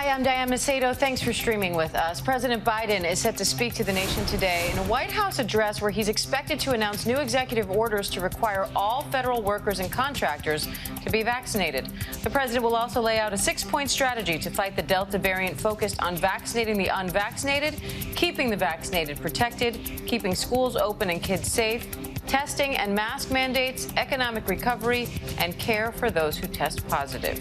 Hi, I'm Diane Macedo. Thanks for streaming with us. President Biden is set to speak to the nation today in a White House address where he's expected to announce new executive orders to require all federal workers and contractors to be vaccinated. The president will also lay out a 6-point strategy to fight the Delta variant focused on vaccinating the unvaccinated, keeping the vaccinated protected, keeping schools open and kids safe, testing and mask mandates, economic recovery, and care for those who test positive.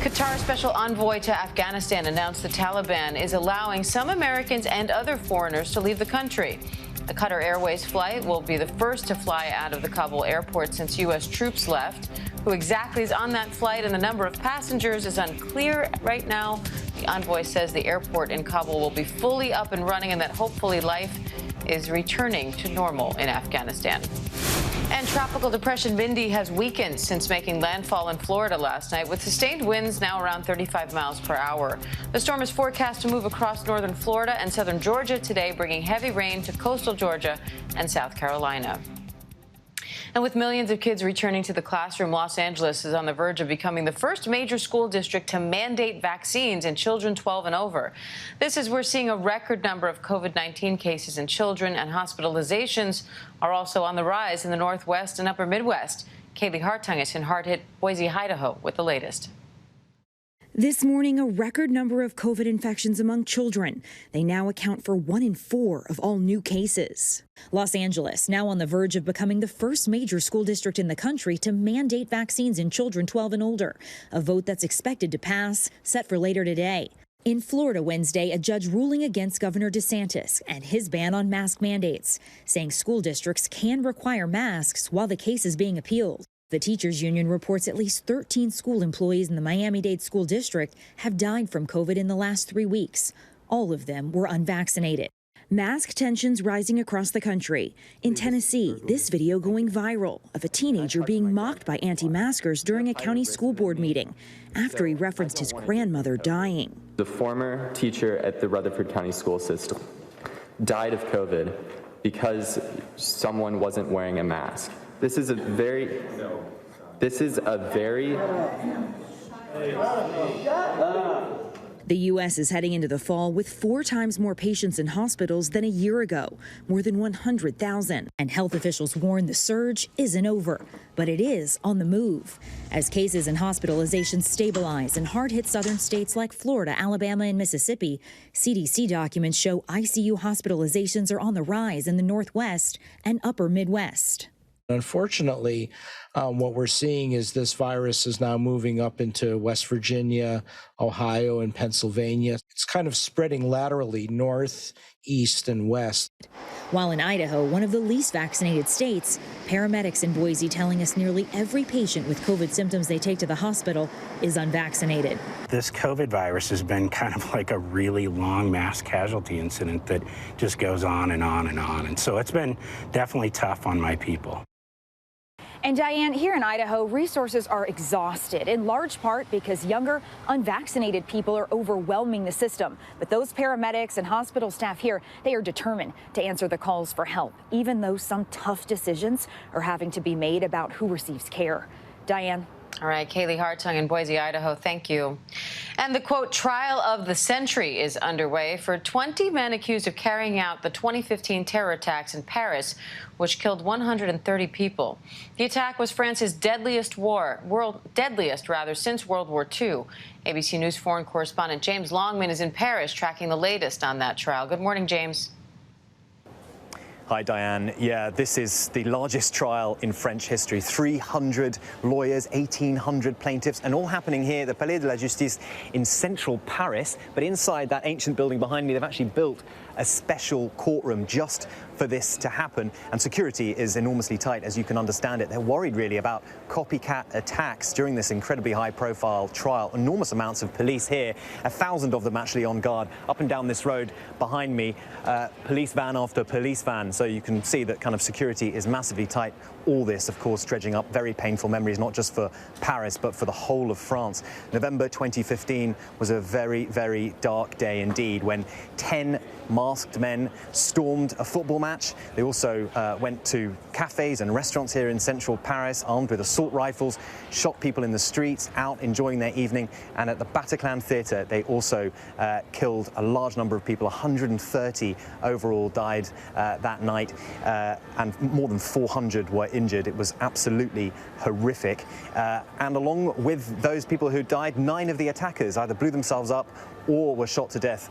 Qatar's special envoy to Afghanistan announced the Taliban is allowing some Americans and other foreigners to leave the country. The Qatar Airways flight will be the first to fly out of the Kabul airport since U.S. troops left. Who exactly is on that flight and the number of passengers is unclear right now. The envoy says the airport in Kabul will be fully up and running and that hopefully life is returning to normal in Afghanistan. And tropical depression Mindy has weakened since making landfall in Florida last night, with sustained winds now around 35 miles per hour. The storm is forecast to move across northern Florida and southern Georgia today, bringing heavy rain to coastal Georgia and South Carolina. And with millions of kids returning to the classroom, Los Angeles is on the verge of becoming the first major school district to mandate vaccines in children 12 and over. This is we're seeing a record number of COVID-19 cases in children, and hospitalizations are also on the rise in the Northwest and Upper Midwest. Kaylee Hartung is in hard-hit Boise, Idaho, with the latest. This morning, a record number of COVID infections among children. They now account for 1 in 4 of all new cases. Los Angeles now on the verge of becoming the first major school district in the country to mandate vaccines in children 12 and older, a vote that's expected to pass, set for later today. In Florida Wednesday, a judge ruling against Governor DeSantis and his ban on mask mandates, saying school districts can require masks while the case is being appealed. The teachers union reports at least 13 school employees in the Miami-Dade School District have died from COVID in the last 3 weeks. All of them were unvaccinated. Mask tensions rising across the country. In Tennessee, this video going viral of a teenager being mocked by anti-maskers during a county school board meeting after he referenced his grandmother dying. The former teacher at the Rutherford County School System died of COVID because someone wasn't wearing a mask. This is a very The U.S. is heading into the fall with 4 times more patients in hospitals than a year ago, more than 100,000. And health officials warn the surge isn't over, but it is on the move. As cases and hospitalizations stabilize in hard-hit southern states like Florida, Alabama, and Mississippi, CDC documents show ICU hospitalizations are on the rise in the Northwest and Upper Midwest. Unfortunately, what we're seeing is this virus is now moving up into West Virginia, Ohio, and Pennsylvania. It's kind of spreading laterally north, east, and west. While in Idaho, one of the least vaccinated states, paramedics in Boise telling us nearly every patient with COVID symptoms they take to the hospital is unvaccinated. This COVID virus has been kind of like a really long mass casualty incident that just goes on and on and on. And so it's been definitely tough on my people. And Diane, here in Idaho, resources are exhausted, in large part because younger, unvaccinated people are overwhelming the system. But those paramedics and hospital staff here, they are determined to answer the calls for help, even though some tough decisions are having to be made about who receives care. Diane. All right, Kaylee Hartung in Boise, Idaho, thank you. And the, quote, trial of the century is underway for 20 men accused of carrying out the 2015 terror attacks in Paris, which killed 130 people. The attack was France's deadliest since World War II. ABC News foreign correspondent James Longman is in Paris tracking the latest on that trial. Good morning, James. Hi, Diane. Yeah, this is the largest trial in French history. 300 lawyers, 1,800 plaintiffs, and all happening here at the Palais de la Justice in central Paris. But inside that ancient building behind me, they've actually built a special courtroom just for this to happen. And security is enormously tight, as you can understand it. They're worried, really, about copycat attacks during this incredibly high-profile trial. Enormous amounts of police here, 1,000 of them actually on guard. Up and down this road behind me, police van after police van. So you can see that kind of security is massively tight. All this, of course, dredging up very painful memories, not just for Paris, but for the whole of France. November 2015 was a very, very dark day indeed, when 10 masked men stormed a football match. They also went to cafes and restaurants here in central Paris, armed with assault rifles, shot people in the streets, out enjoying their evening. And at the Bataclan Theatre, they also killed a large number of people. 130 overall died that night, and more than 400 were injured. It was absolutely horrific. And along with those people who died, 9 of the attackers either blew themselves up or were shot to death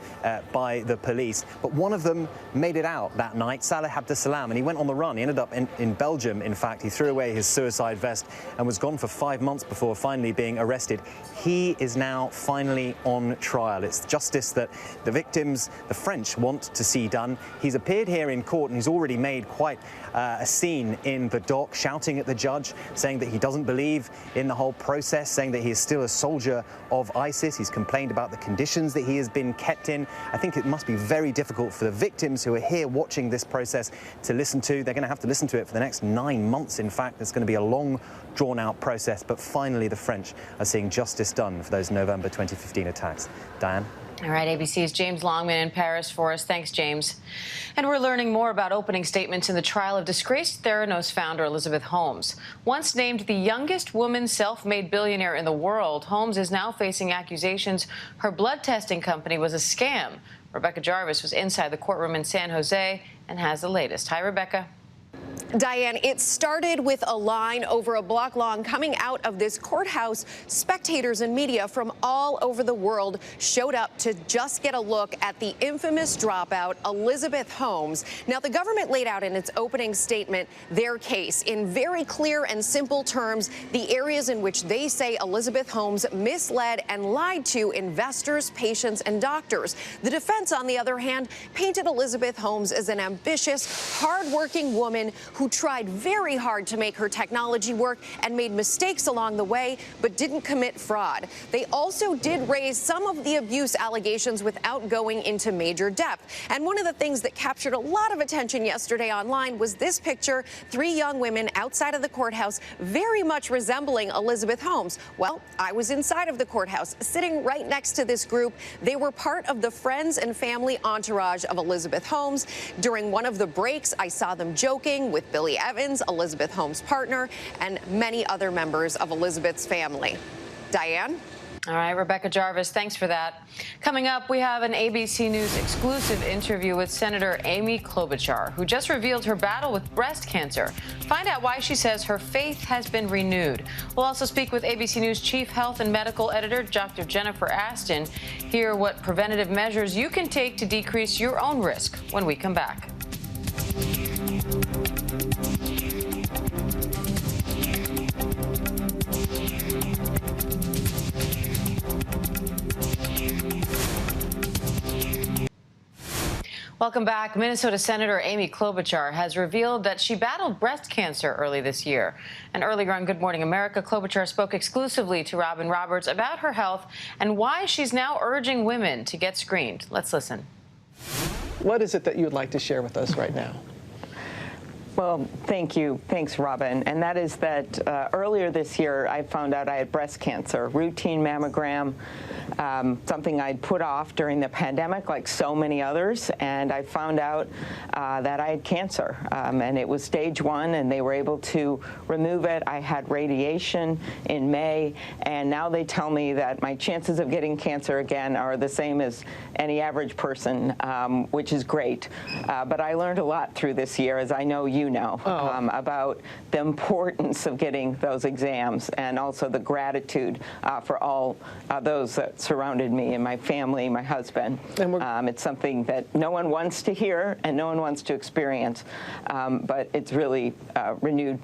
by the police. But one of them made it out that night, Saleh Abdeslam, and he went on the run. He ended up in Belgium, in fact. He threw away his suicide vest and was gone for 5 months before finally being arrested. He is now finally on trial. It's justice that the victims, the French, want to see done. He's appeared here in court and he's already made quite a scene in the dock, shouting at the judge, saying that he doesn't believe in the whole process, saying that he is still a soldier of ISIS. He's complained about the conditions that he has been kept in. I think it must be very difficult for the victims who are here watching this process to listen to. They're going to have to listen to it for the next 9 months. In fact, it's going to be a long, drawn-out process. But finally, the French are seeing justice done for those November 2015 attacks. Diane? All right, ABC's James Longman in Paris for us. Thanks, James. And we're learning more about opening statements in the trial of disgraced Theranos founder Elizabeth Holmes. Once named the youngest woman self-made billionaire in the world, Holmes is now facing accusations her blood testing company was a scam. Rebecca Jarvis was inside the courtroom in San Jose and has the latest. Hi, Rebecca. Diane, it started with a line over a block long coming out of this courthouse. Spectators and media from all over the world showed up to just get a look at the infamous dropout, Elizabeth Holmes. Now, the government laid out in its opening statement their case in very clear and simple terms, the areas in which they say Elizabeth Holmes misled and lied to investors, patients, and doctors. The defense, on the other hand, painted Elizabeth Holmes as an ambitious, hardworking woman who tried very hard to make her technology work and made mistakes along the way, but didn't commit fraud. They also did raise some of the abuse allegations without going into major depth. And one of the things that captured a lot of attention yesterday online was this picture, 3 young women outside of the courthouse, very much resembling Elizabeth Holmes. Well, I was inside of the courthouse, sitting right next to this group. They were part of the friends and family entourage of Elizabeth Holmes. During one of the breaks, I saw them joking with Billy Evans, Elizabeth Holmes' partner, and many other members of Elizabeth's family. Diane? All right, Rebecca Jarvis, thanks for that. Coming up, we have an ABC News exclusive interview with Senator Amy Klobuchar, who just revealed her battle with breast cancer. Find out why she says her faith has been renewed. We'll also speak with ABC News Chief Health and Medical Editor Dr. Jennifer Ashton. Hear what preventative measures you can take to decrease your own risk when we come back. Welcome back. Minnesota Senator Amy Klobuchar has revealed that she battled breast cancer early this year. And earlier on Good Morning America, Klobuchar spoke exclusively to Robin Roberts about her health and why she's now urging women to get screened. Let's listen. What is it that you'd like to share with us right now? Well, thank you. Thanks, Robin. And that is that earlier this year, I found out I had breast cancer, routine mammogram, something I'd put off during the pandemic, like so many others. And I found out that I had cancer. And it was stage 1, and they were able to remove it. I had radiation in May. And now they tell me that my chances of getting cancer again are the same as any average person, which is great. But I learned a lot through this year, as I know you know, about the importance of getting those exams and also the gratitude for all those that surrounded me and my family, my husband. It's something that no one wants to hear and no one wants to experience, but it's really renewed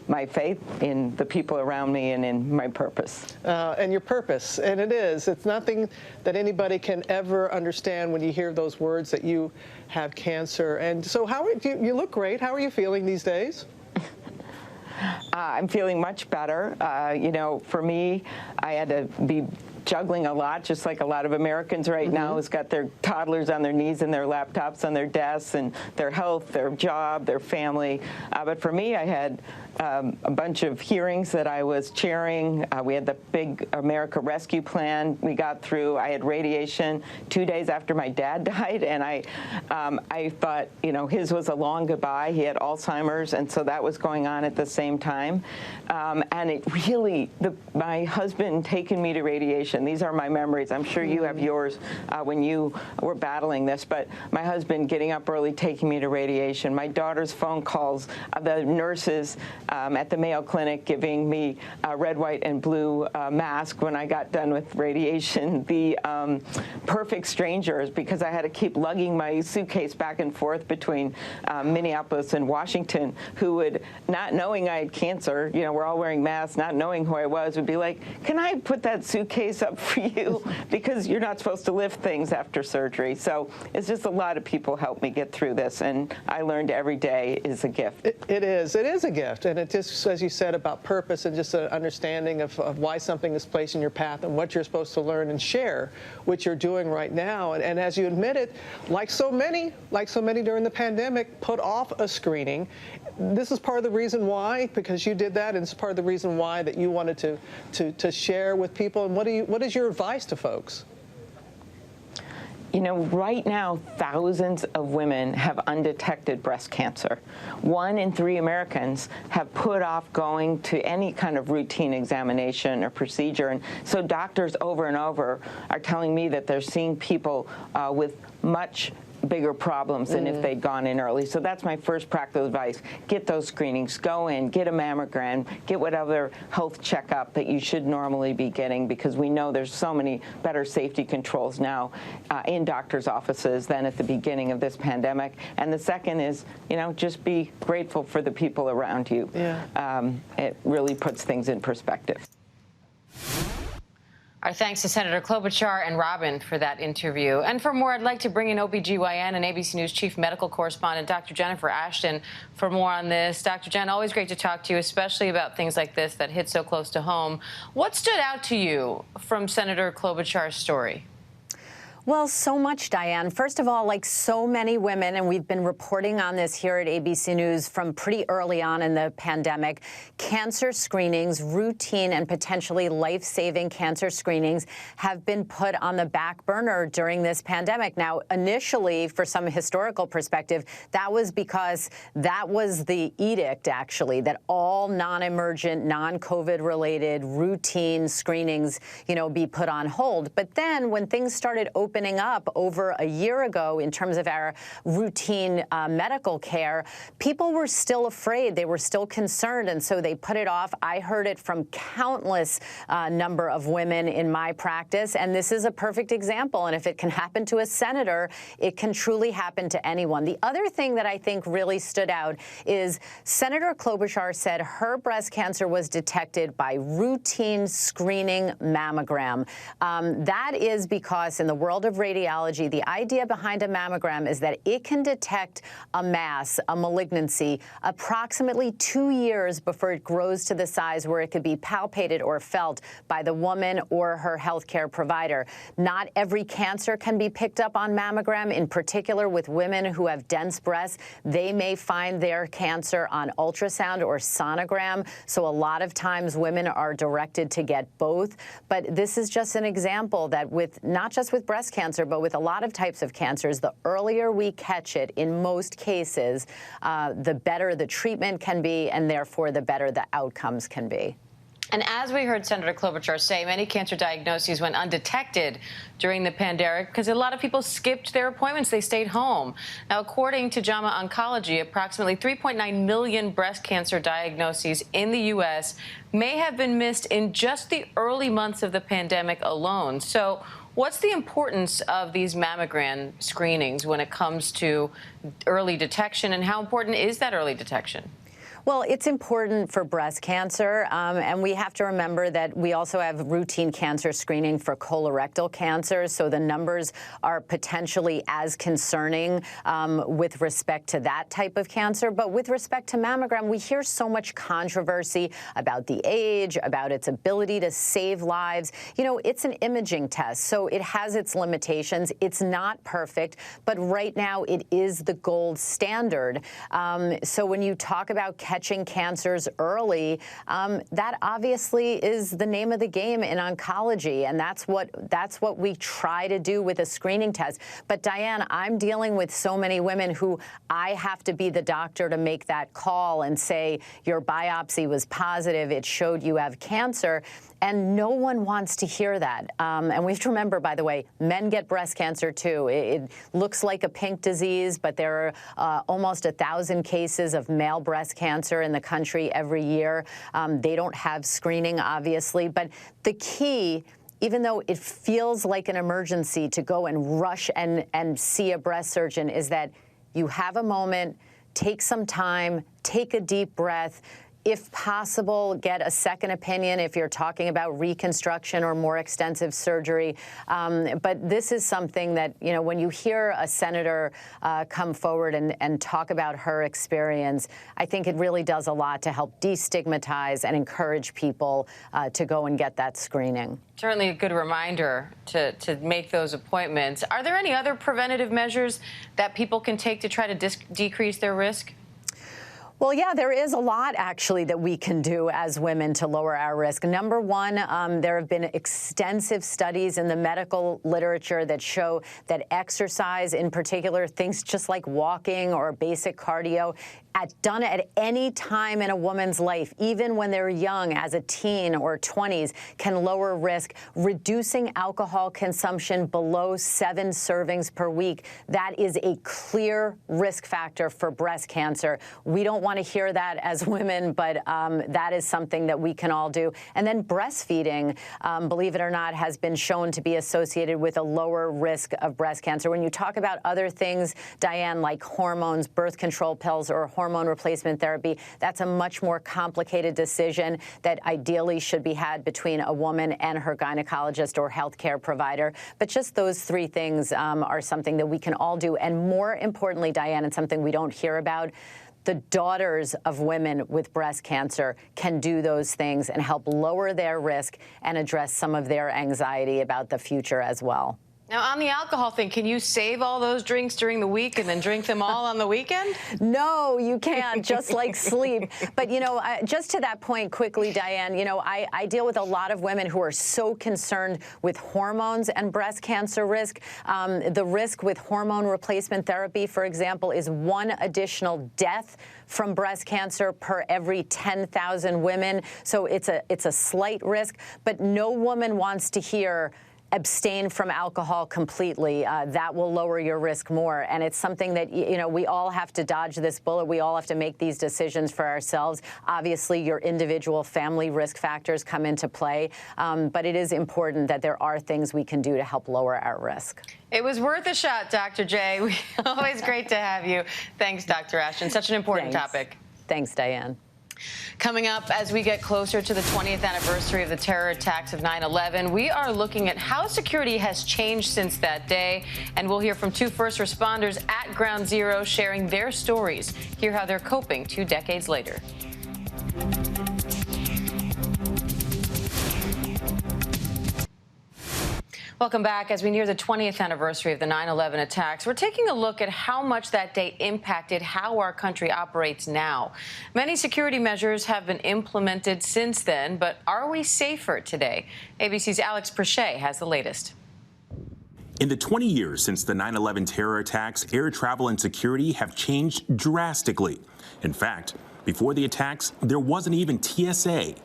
my faith in the people around me and in my purpose. And your purpose, and it's nothing that anybody can ever understand when you hear those words that you have cancer. And so you look great. How are you feeling these days? I'm feeling much better. You know, for me, I had to be juggling a lot, just like a lot of Americans right now, has got their toddlers on their knees and their laptops on their desks and their health, their job, their family. But for me, I had a bunch of hearings that I was chairing. We had the big America Rescue Plan we got through. I had radiation 2 days after my dad died, and I thought, you know, his was a long goodbye. He had Alzheimer's, and so that was going on at the same time. And it really, my husband taking me to radiation, these are my memories. I'm sure you have yours when you were battling this, but my husband getting up early, taking me to radiation, my daughter's phone calls, the nurses at the Mayo Clinic giving me a red, white, and blue mask when I got done with radiation, the perfect strangers, because I had to keep lugging my suitcase back and forth between Minneapolis and Washington, who would, not knowing I had cancer, you know, we're all wearing masks, not knowing who I was, would be like, can I put that suitcase up for you? Because you're not supposed to lift things after surgery. So it's just a lot of people helped me get through this, and I learned every day is a gift. It is a gift, and it just, as you said, about purpose and just an understanding of why something is placed in your path and what you're supposed to learn and share, which you're doing right now. And as you admitted, like so many during the pandemic, put off a screening. This is part of the reason why, because you did that, and it's part of the reason why that you wanted to share with people. And what is your advice to folks? You know, right now, thousands of women have undetected breast cancer. 1 in 3 Americans have put off going to any kind of routine examination or procedure. And so doctors over and over are telling me that they're seeing people with much bigger problems than if they'd gone in early. So that's my first practical advice. Get those screenings, go in, get a mammogram, get whatever health checkup that you should normally be getting, because we know there's so many better safety controls now in doctors' offices than at the beginning of this pandemic. And the second is, you know, just be grateful for the people around you. Yeah. It really puts things in perspective. Our thanks to Senator Klobuchar and Robin for that interview. And for more, I'd like to bring in OBGYN and ABC News Chief Medical Correspondent Dr. Jennifer Ashton for more on this. Dr. Jen, always great to talk to you, especially about things like this that hit so close to home. What stood out to you from Senator Klobuchar's story? Well, so much, Diane. First of all, like so many women, and we've been reporting on this here at ABC News from pretty early on in the pandemic, cancer screenings, routine and potentially life-saving cancer screenings, have been put on the back burner during this pandemic. Now, initially, for some historical perspective, that was because that was the edict, actually, that all non-emergent, non-COVID-related routine screenings, you know, be put on hold. But then when things started opening up over a year ago in terms of our routine medical care, people were still afraid. They were still concerned, and so they put it off. I heard it from countless number of women in my practice, and this is a perfect example. And if it can happen to a senator, it can truly happen to anyone. The other thing that I think really stood out is Senator Klobuchar said her breast cancer was detected by routine screening mammogram. That is because in the world of radiology, the idea behind a mammogram is that it can detect a mass, a malignancy, approximately 2 years before it grows to the size where it could be palpated or felt by the woman or her healthcare provider. Not every cancer can be picked up on mammogram. In particular, with women who have dense breasts, they may find their cancer on ultrasound or sonogram. So a lot of times women are directed to get both. But this is just an example that with not just with breast cancer, but with a lot of types of cancers, the earlier we catch it, in most cases, the better the treatment can be, and therefore the better the outcomes can be. And as we heard Senator Klobuchar say, many cancer diagnoses went undetected during the pandemic because a lot of people skipped their appointments. They stayed home. Now, according to JAMA Oncology, approximately 3.9 million breast cancer diagnoses in the U.S. may have been missed in just the early months of the pandemic alone. So what's the importance of these mammogram screenings when it comes to early detection, and how important is that early detection? Well, it's important for breast cancer, and we have to remember that we also have routine cancer screening for colorectal cancer, so the numbers are potentially as concerning with respect to that type of cancer. But with respect to mammogram, we hear so much controversy about the age, about its ability to save lives. You know, it's an imaging test, so it has its limitations. It's not perfect, but right now it is the gold standard. So when you talk about catching cancers early, that obviously is the name of the game in oncology, and that's what we try to do with a screening test. But Diane, I'm dealing with so many women who I have to be the doctor to make that call and say, your biopsy was positive, it showed you have cancer. And no one wants to hear that. And we have to remember, by the way, men get breast cancer too. It looks like a pink disease, but there are almost 1,000 cases of male breast cancer in the country every year. They don't have screening, obviously. But the key, even though it feels like an emergency to go and rush and see a breast surgeon, is that you have a moment, take some time, take a deep breath. If possible, get a second opinion if you're talking about reconstruction or more extensive surgery. But this is something that, you know, when you hear a senator come forward and talk about her experience, I think it really does a lot to help destigmatize and encourage people to go and get that screening. Certainly a good reminder to make those appointments. Are there any other preventative measures that people can take to try to decrease their risk? Well, yeah, there is a lot, actually, that we can do as women to lower our risk. Number one, there have been extensive studies in the medical literature that show that exercise, in particular, things just like walking or basic cardio, done at any time in a woman's life, even when they're young, as a teen or 20s, can lower risk. Reducing alcohol consumption below 7 servings per week, that is a clear risk factor for breast cancer. We don't want to hear that as women, but that is something that we can all do. And then breastfeeding, believe it or not, has been shown to be associated with a lower risk of breast cancer. When you talk about other things, Diane, like hormones, birth control pills, or hormone replacement therapy, that's a much more complicated decision that ideally should be had between a woman and her gynecologist or healthcare provider. But just those 3 things are something that we can all do. And more importantly, Diane, and something we don't hear about, the daughters of women with breast cancer can do those things and help lower their risk and address some of their anxiety about the future as well. Now, on the alcohol thing, can you save all those drinks during the week and then drink them all on the weekend? No, you can't, just like sleep. But, you know, just to that point quickly, Diane, you know, I deal with a lot of women who are so concerned with hormones and breast cancer risk. The risk with hormone replacement therapy, for example, is 1 additional death from breast cancer per every 10,000 women. So it's a slight risk, but no woman wants to hear abstain from alcohol completely. That will lower your risk more. And it's something that, you know, we all have to dodge this bullet. We all have to make these decisions for ourselves. Obviously, your individual family risk factors come into play. But it is important that there are things we can do to help lower our risk. It was worth a shot, Dr. J. Always great to have you. Thanks, Dr. Ashton. Such an important topic. Thanks, Diane. Coming up, as we get closer to the 20th anniversary of the terror attacks of 9/11, we are looking at how security has changed since that day. And we'll hear from 2 first responders at Ground Zero sharing their stories. Hear how they're coping 2 decades later. Welcome back. As we near the 20th anniversary of the 9/11 attacks, we're taking a look at how much that day impacted how our country operates now. Many security measures have been implemented since then, but are we safer today? ABC's Alex Porcher has the latest. In the 20 years since the 9/11 terror attacks, air travel and security have changed drastically. In fact, before the attacks, there wasn't even TSA.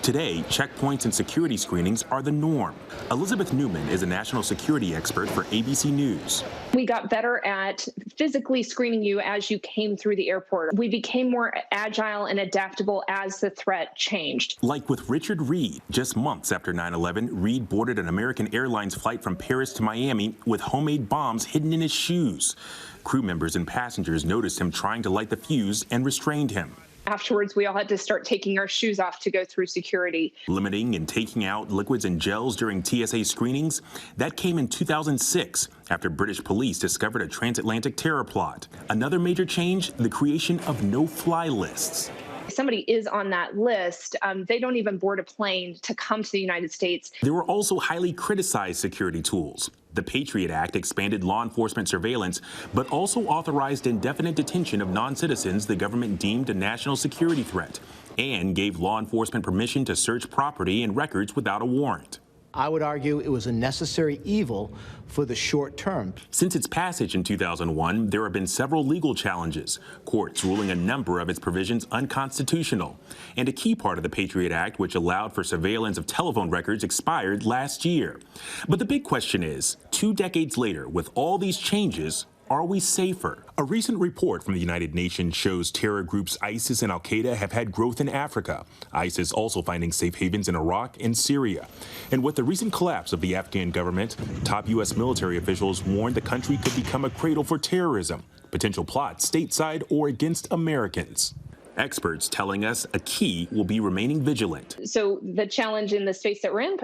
Today, checkpoints and security screenings are the norm. Elizabeth Newman is a national security expert for ABC News. We got better at physically screening you as you came through the airport. We became more agile and adaptable as the threat changed. Like with Richard Reed. Just months after 9/11, Reed boarded an American Airlines flight from Paris to Miami with homemade bombs hidden in his shoes. Crew members and passengers noticed him trying to light the fuse and restrained him. Afterwards, we all had to start taking our shoes off to go through security. Limiting and taking out liquids and gels during TSA screenings, that came in 2006 after British police discovered a transatlantic terror plot. Another major change, the creation of no-fly lists. If somebody is on that list, they don't even board a plane to come to the United States. There were also highly criticized security tools. The Patriot Act expanded law enforcement surveillance, but also authorized indefinite detention of non-citizens the government deemed a national security threat, and gave law enforcement permission to search property and records without a warrant. I would argue it was a necessary evil for the short term. Since its passage in 2001, there have been several legal challenges, courts ruling a number of its provisions unconstitutional. And a key part of the Patriot Act, which allowed for surveillance of telephone records, expired last year. But the big question is, 2 decades later, with all these changes, are we safer? A recent report from the United Nations shows terror groups ISIS and al-Qaeda have had growth in Africa. ISIS also finding safe havens in Iraq and Syria. And with the recent collapse of the Afghan government, top U.S. military officials warned the country could become a cradle for terrorism, potential plots stateside or against Americans. Experts telling us a key will be remaining vigilant. So the challenge in the space that we're in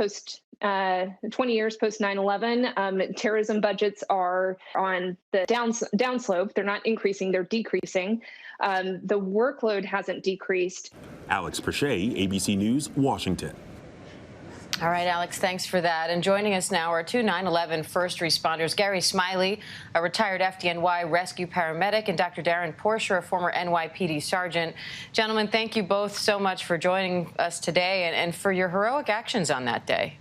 20 years post 9/11, terrorism budgets are on the downslope. They're not increasing, they're decreasing. The workload hasn't decreased. Alex Porcher, ABC News, Washington. All right, Alex, thanks for that. And joining us now are 2 9/11 first responders, Gary Smiley, a retired FDNY rescue paramedic, and Dr. Porcher, a former NYPD sergeant. Gentlemen, thank you both so much for joining us today and for your heroic actions on that day.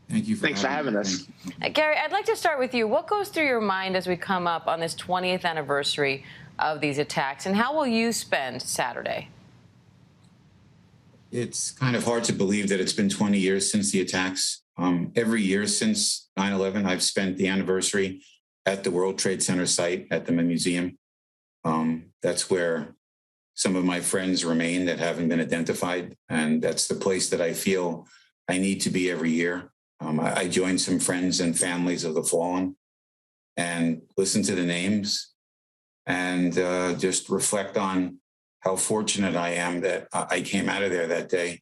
Thank you. Thanks for having us. Gary, I'd like to start with you. What goes through your mind as we come up on this 20th anniversary of these attacks, and how will you spend Saturday? It's kind of hard to believe that it's been 20 years since the attacks. Every year since 9/11, I've spent the anniversary at the World Trade Center site at the museum. That's where some of my friends remain that haven't been identified, and that's the place that I feel I need to be every year. I joined some friends and families of the fallen and listen to the names and just reflect on how fortunate I am that I came out of there that day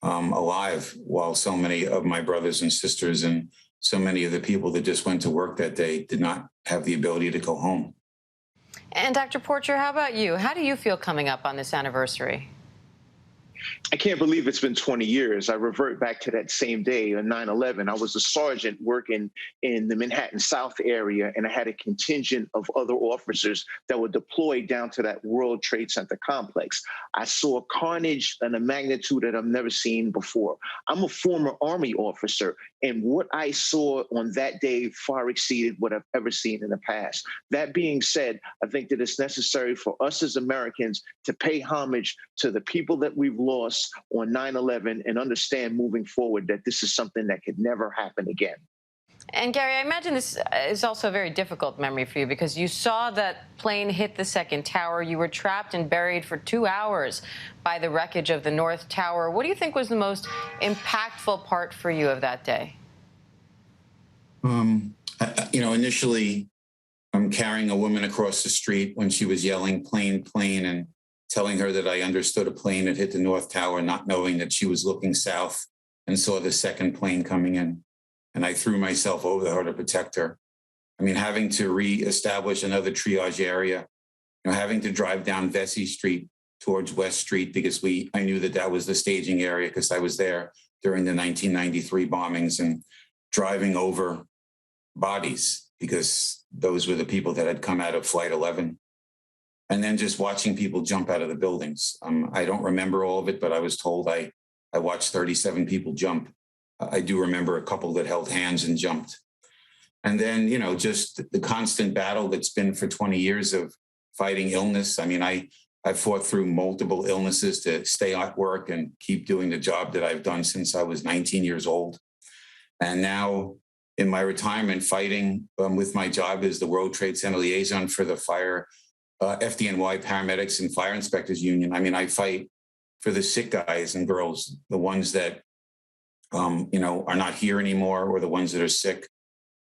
alive, while so many of my brothers and sisters and so many of the people that just went to work that day did not have the ability to go home. And Dr. Porcher, how about you? How do you feel coming up on this anniversary? I can't believe it's been 20 years. I revert back to that same day on 9/11. I was a sergeant working in the Manhattan South area, and I had a contingent of other officers that were deployed down to that World Trade Center complex. I saw carnage and a magnitude that I've never seen before. I'm a former Army officer, and what I saw on that day far exceeded what I've ever seen in the past. That being said, I think that it's necessary for us as Americans to pay homage to the people that we've lost on 9/11 and understand moving forward that this is something that could never happen again. And Gary, I imagine this is also a very difficult memory for you because you saw that plane hit the second tower. You were trapped and buried for 2 hours by the wreckage of the North Tower. What do you think was the most impactful part for you of that day? Initially, I'm carrying a woman across the street when she was yelling plane, plane, and telling her that I understood a plane had hit the North Tower, not knowing that she was looking south and saw the second plane coming in. And I threw myself over her to protect her. I mean, having to reestablish another triage area, having to drive down Vesey Street towards West Street because I knew that was the staging area because I was there during the 1993 bombings, and driving over bodies because those were the people that had come out of Flight 11. And then just watching people jump out of the buildings. I don't remember all of it, but I was told I watched 37 people jump. I do remember a couple that held hands and jumped. And then, just the constant battle that's been for 20 years of fighting illness. I mean, I fought through multiple illnesses to stay at work and keep doing the job that I've done since I was 19 years old. And now in my retirement, fighting with my job as the World Trade Center liaison for the FDNY Paramedics and Fire Inspectors Union. I mean, I fight for the sick guys and girls, the ones that, are not here anymore, or the ones that are sick.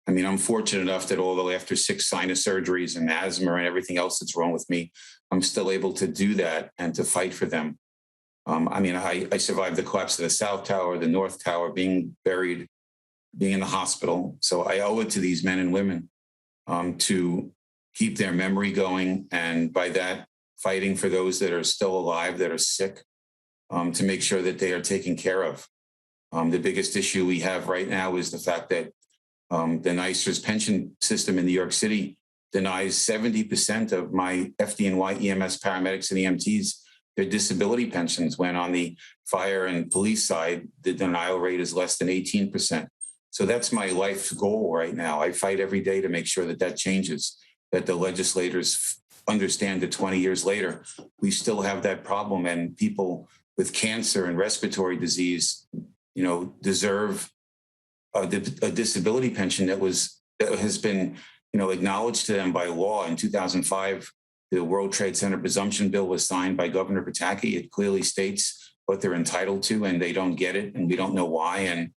I mean, I'm fortunate enough that although after 6 sinus surgeries and asthma and everything else that's wrong with me, I'm still able to do that and to fight for them. I mean, I survived the collapse of the South Tower, the North Tower, being buried, being in the hospital. So I owe it to these men and women to keep their memory going. And by that, fighting for those that are still alive, that are sick, to make sure that they are taken care of. The biggest issue we have right now is the fact that the NYSERS pension system in New York City denies 70% of my FDNY EMS paramedics and EMTs their disability pensions, when on the fire and police side, the denial rate is less than 18%. So that's my life's goal right now. I fight every day to make sure that that changes, that the legislators understand that 20 years later, we still have that problem, and people with cancer and respiratory disease, you know, deserve a disability pension that has been, you know, acknowledged to them by law. In 2005, the World Trade Center presumption bill was signed by Governor Pataki. It clearly states what they're entitled to, and they don't get it, and we don't know why. And,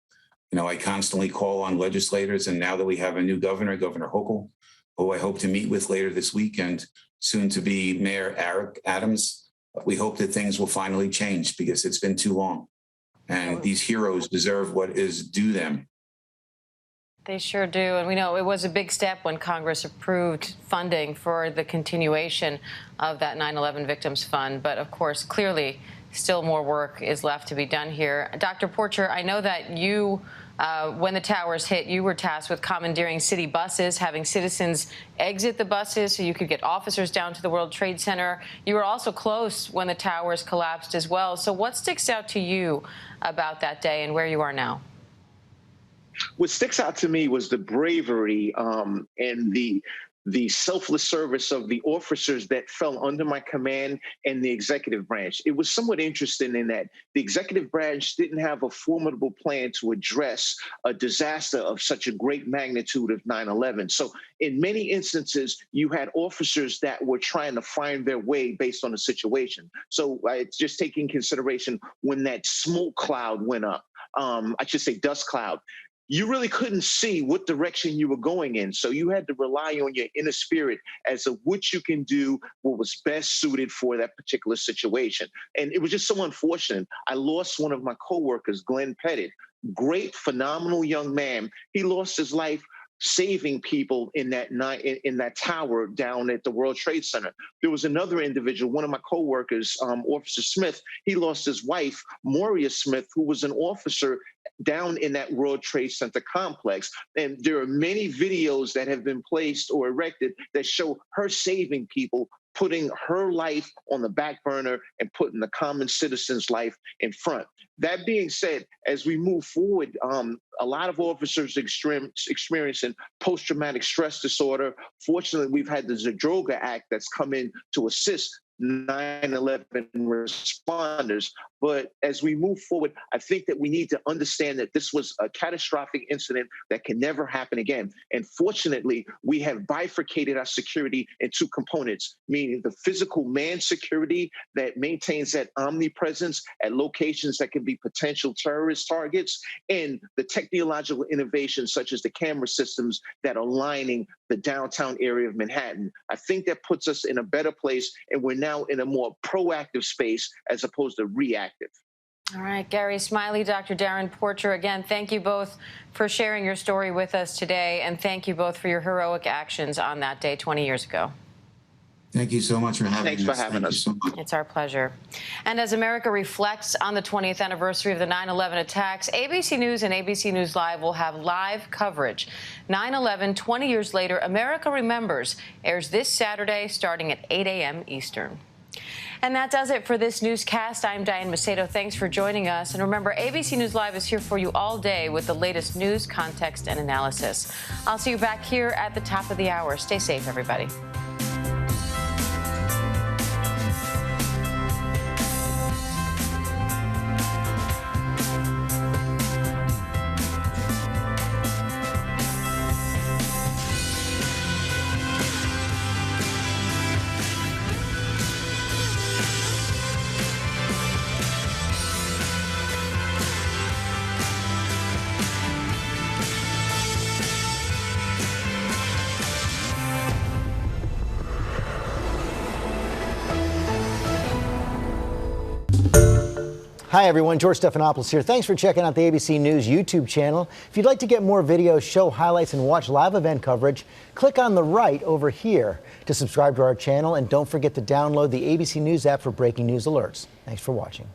you know, I constantly call on legislators, and now that we have a new governor, Governor Hochul, who I hope to meet with later this week, and soon to be Mayor Eric Adams, we hope that things will finally change, because it's been too long. And these heroes deserve what is due them. They sure do. And we know it was a big step when Congress approved funding for the continuation of that 9/11 Victims Fund. But of course, clearly, still more work is left to be done here. Dr. Porcher, I know that you, when the towers hit, you were tasked with commandeering city buses, having citizens exit the buses so you could get officers down to the World Trade Center. You were also close when the towers collapsed as well. So what sticks out to you about that day and where you are now? What sticks out to me was the bravery and the selfless service of the officers that fell under my command and the executive branch. It was somewhat interesting in that the executive branch didn't have a formidable plan to address a disaster of such a great magnitude of 9/11. So in many instances, you had officers that were trying to find their way based on the situation. So it's just taking consideration when that smoke cloud went up, I should say dust cloud, you really couldn't see what direction you were going in. So you had to rely on your inner spirit as to what you can do, what was best suited for that particular situation. And it was just so unfortunate. I lost one of my coworkers, Glenn Pettit, great, phenomenal young man. He lost his life saving people in that tower down at the World Trade Center. There was another individual, one of my coworkers, Officer Smith. He lost his wife, Moria Smith, who was an officer down in that World Trade Center complex. And there are many videos that have been placed or erected that show her saving people, putting her life on the back burner and putting the common citizen's life in front. That being said, as we move forward, a lot of officers experiencing post-traumatic stress disorder. Fortunately, we've had the Zadroga Act that's come in to assist 9/11 responders. But as we move forward, I think that we need to understand that this was a catastrophic incident that can never happen again. And fortunately, we have bifurcated our security in two components, meaning the physical man security that maintains that omnipresence at locations that can be potential terrorist targets, and the technological innovations such as the camera systems that are lining the downtown area of Manhattan. I think that puts us in a better place, and we're now in a more proactive space as opposed to reactive. All right, Gary Smiley, Dr. Darren Porcher, again, thank you both for sharing your story with us today, and thank you both for your heroic actions on that day 20 years ago. Thank you so much for having us. Thanks for having us. So much. It's our pleasure. And as America reflects on the 20th anniversary of the 9/11 attacks, ABC News and ABC News Live will have live coverage. 9/11, 20 years later, America Remembers airs this Saturday starting at 8 a.m. Eastern. And that does it for this newscast. I'm Diane Macedo. Thanks for joining us. And remember, ABC News Live is here for you all day with the latest news, context, and analysis. I'll see you back here at the top of the hour. Stay safe, everybody. Hi, everyone. George Stephanopoulos here. Thanks for checking out the ABC News YouTube channel. If you'd like to get more videos, show highlights, and watch live event coverage, click on the right over here to subscribe to our channel. And don't forget to download the ABC News app for breaking news alerts. Thanks for watching.